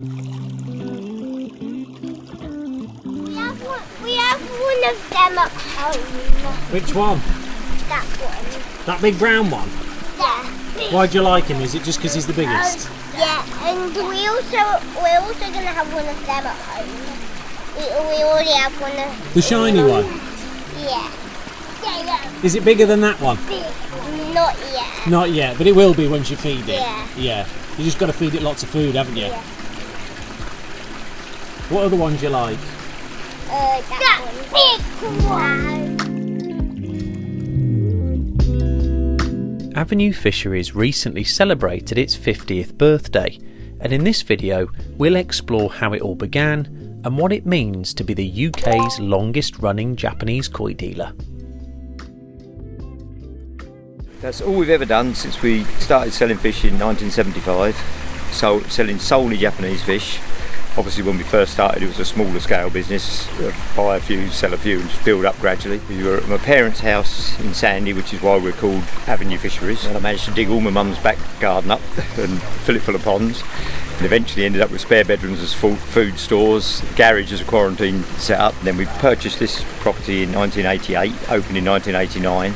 We have one of them at home. Which one? That one. That big brown one? Yeah. Why do you like him? Is it just because he's the biggest? Yeah, and we're also gonna have one of them at home. We already have one of The shiny one? Yeah. Yeah. Is it bigger than that one? Not yet. Not yet, but it will be once you feed it. Yeah. You just got to feed it lots of food, haven't you? Yeah. What other ones you like? That big one. Avenue Fisheries recently celebrated its 50th birthday, and in this video we'll explore how it all began and what it means to be the UK's longest running Japanese koi dealer. That's all we've ever done since we started selling fish in 1975, so selling solely Japanese fish. Obviously when we first started it was a smaller scale business, buy a few, sell a few and just build up gradually. We were at my parents' house in Sandy, which is why we're called Avenue Fisheries, and I managed to dig all my mum's back garden up and fill it full of ponds, and eventually ended up with spare bedrooms as food stores, garage as a quarantine set up. Then we purchased this property in 1988, opened in 1989.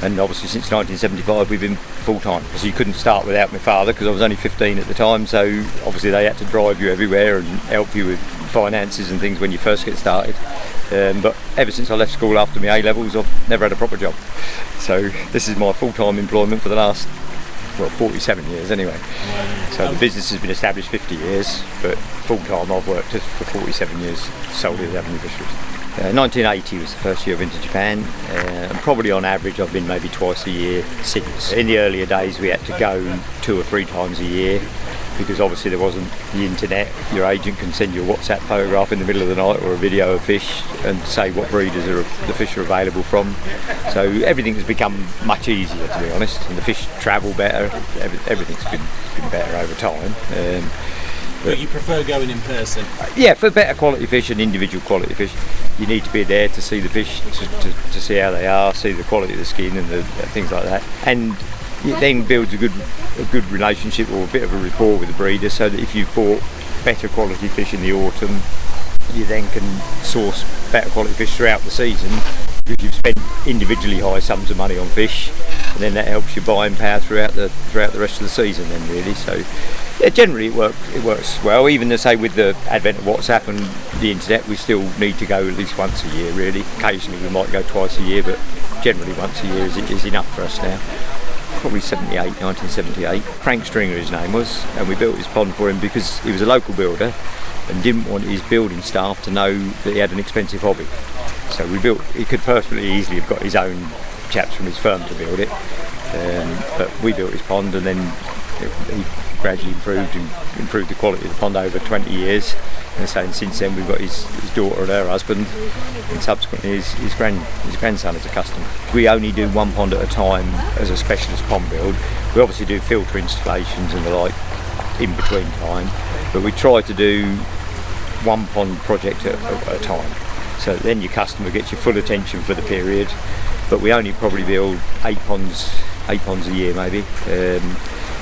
And obviously since 1975 we've been full-time. So you couldn't start without my father because I was only 15 at the time, so obviously they had to drive you everywhere and help you with finances and things when you first get started. But ever since I left school after my A-levels I've never had a proper job. So this is my full-time employment for the last 47 years anyway. So the business has been established 50 years, but full-time I've worked for 47 years solely at Avenue Fisheries. 1980 was the first year I've been to Japan, and probably on average I've been maybe twice a year since. In the earlier days we had to go 2 or 3 times a year because obviously there wasn't the internet. Your agent can send you a WhatsApp photograph in the middle of the night or a video of fish and say what breeders the fish are available from. So everything has become much easier, to be honest, and the fish travel better. Everything's been better over time. But you prefer going in person? Yeah, for better quality fish and individual quality fish, you need to be there to see the fish, to see how they are, see the quality of the skin and the things like that. And it then builds a good relationship or a bit of a rapport with the breeder, so that if you've bought better quality fish in the autumn, you then can source better quality fish throughout the season because you've spent individually high sums of money on fish, and then that helps your buying power throughout the rest of the season then really. So yeah, generally it works well. Even to say with the advent of WhatsApp and the internet, we still need to go at least once a year really. Occasionally we might go twice a year, but generally once a year is enough for us now. Probably 1978. Frank Stringer his name was, and we built his pond for him because he was a local builder and didn't want his building staff to know that he had an expensive hobby. So he could perfectly easily have got his own chaps from his firm to build it, but we built his pond, and then he gradually improved the quality of the pond over 20 years. And so since then we've got his daughter and her husband, and subsequently his grandson as a customer. We only do one pond at a time as a specialist pond build. We obviously do filter installations and the like in between time, but we try to do one pond project at a time, so then your customer gets your full attention for the period. But we only probably build 8 ponds a year maybe,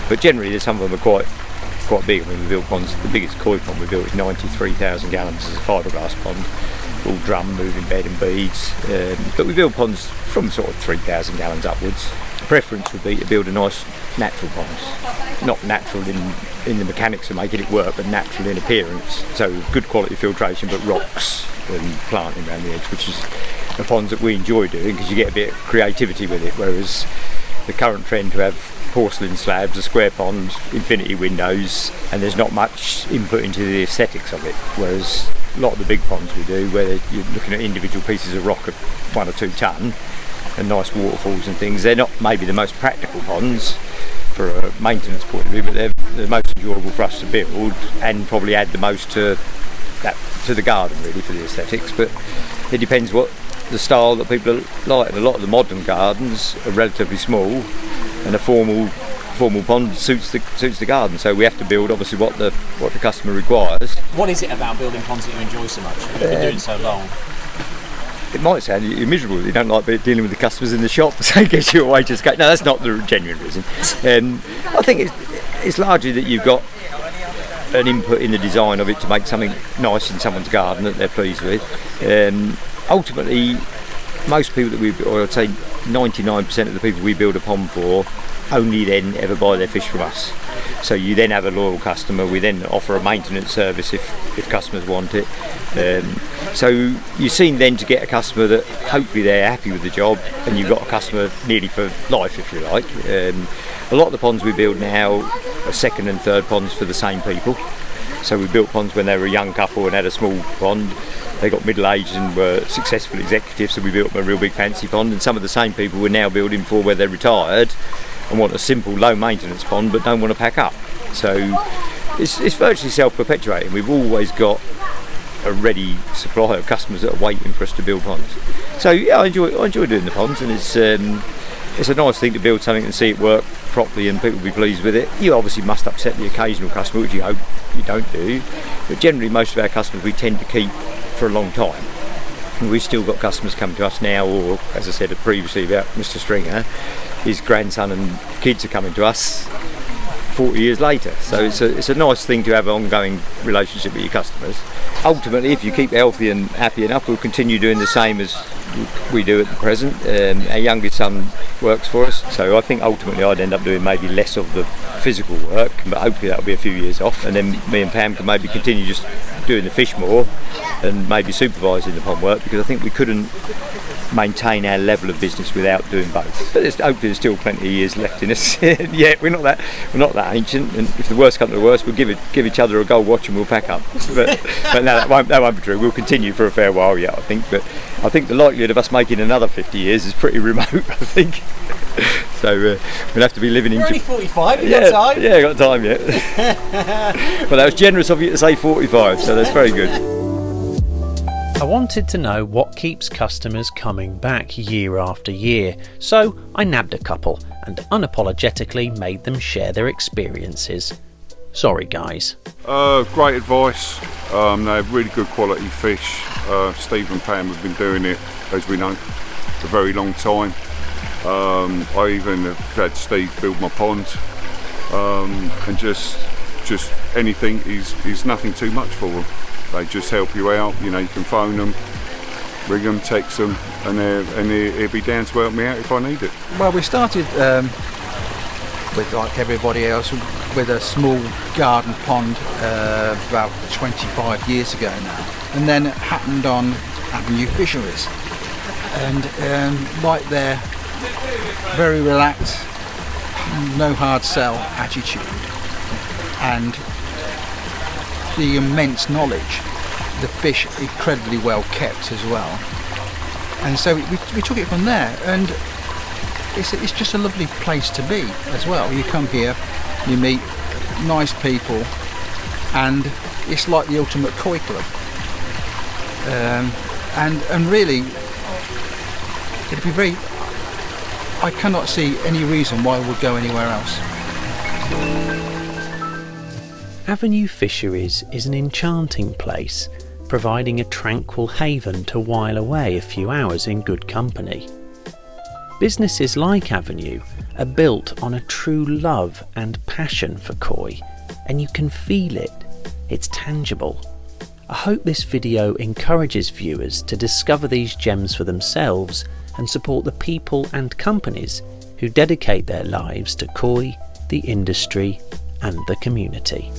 but generally some of them are quite big. I mean, we built ponds. The biggest koi pond we built is 93,000 gallons as a fiberglass pond, all drum, moving bed and beads. But we build ponds from sort of 3,000 gallons upwards. The preference would be to build a nice natural pond, not natural in the mechanics of making it work, but natural in appearance. So good quality filtration, but rocks and planting around the edge, which is the ponds that we enjoy doing because you get a bit of creativity with it. Whereas the current trend to have porcelain slabs, a square pond, infinity windows, and there's not much input into the aesthetics of it. Whereas a lot of the big ponds we do, where you're looking at individual pieces of rock of 1 or 2 tonne and nice waterfalls and things, they're not maybe the most practical ponds for a maintenance point of view, but they're the most enjoyable for us to build and probably add the most to the garden really for the aesthetics. But it depends what the style that people like. And a lot of the modern gardens are relatively small, and a formal pond suits the garden. So we have to build obviously what the customer requires. What is it about building ponds that you enjoy so much? You've been doing it so long. It might sound you're miserable. You don't like dealing with the customers in the shop, so it gets you away to skate. No, that's not the genuine reason. I think it's largely that you've got an input in the design of it to make something nice in someone's garden that they're pleased with. Ultimately, most people that we, or I'd say 99% of the people we build a pond for, only then ever buy their fish from us. So you then have a loyal customer. We then offer a maintenance service if customers want it. So you seem then to get a customer that hopefully they're happy with the job, and you've got a customer nearly for life, if you like. A lot of the ponds we build now are second and third ponds for the same people. So we built ponds when they were a young couple and had a small pond. They got middle-aged and were successful executives, so we built them a real big fancy pond. And some of the same people we're now building for where they're retired and want a simple, low-maintenance pond but don't want to pack up. So it's virtually self-perpetuating. We've always got a ready supply of customers that are waiting for us to build ponds. So yeah, I enjoy doing the ponds, and it's a nice thing to build something and see it work properly and people be pleased with it. You obviously must upset the occasional customer, which you hope you don't do, but generally most of our customers we tend to keep for a long time. And we've still got customers come to us now, or as I said previously about Mr. Stringer, his grandson and kids are coming to us 40 years later. So it's a nice thing to have an ongoing relationship with your customers. Ultimately, if you keep healthy and happy enough, we'll continue doing the same as we do at the present. Our youngest son works for us, so I think ultimately I'd end up doing maybe less of the physical work, but hopefully that'll be a few years off, and then me and Pam can maybe continue just doing the fish more and maybe supervising the pond work, because I think we couldn't maintain our level of business without doing both. But hopefully there's still plenty of years left in us. Yeah, we're not that ancient, and if the worst comes to the worst, we'll give each other a gold watch and we'll pack up. But no, that won't be true. We'll continue for a fair while yet, I think. But I think the likelihood of us making another 50 years is pretty remote, I think. So we'll have to be living in. You're only 45. You got time. Yeah, got time yet. But that was generous of you to say 45, so that's very good. I wanted to know what keeps customers coming back year after year, so I nabbed a couple and unapologetically made them share their experiences. Sorry guys. Great advice. They have really good quality fish. Steve and Pam have been doing it, as we know, a very long time. I even have had Steve build my pond, and just anything is nothing too much for them. They just help you out. You know, you can phone them, ring them, text them, and he'll be down to help me out if I need it. Well, we started with, like everybody else, with a small garden pond about 25 years ago now, and then it happened on Avenue Fisheries, and like their very relaxed, no hard sell attitude, and the immense knowledge, the fish incredibly well kept as well, and so we took it from there, and it's just a lovely place to be as well. You come here, you meet nice people, and it's like the ultimate koi club, and really it'd be very, I cannot see any reason why I would go anywhere else. Avenue Fisheries is an enchanting place, providing a tranquil haven to while away a few hours in good company. Businesses like Avenue are built on a true love and passion for koi, and you can feel it. It's tangible. I hope this video encourages viewers to discover these gems for themselves and support the people and companies who dedicate their lives to koi, the industry and the community.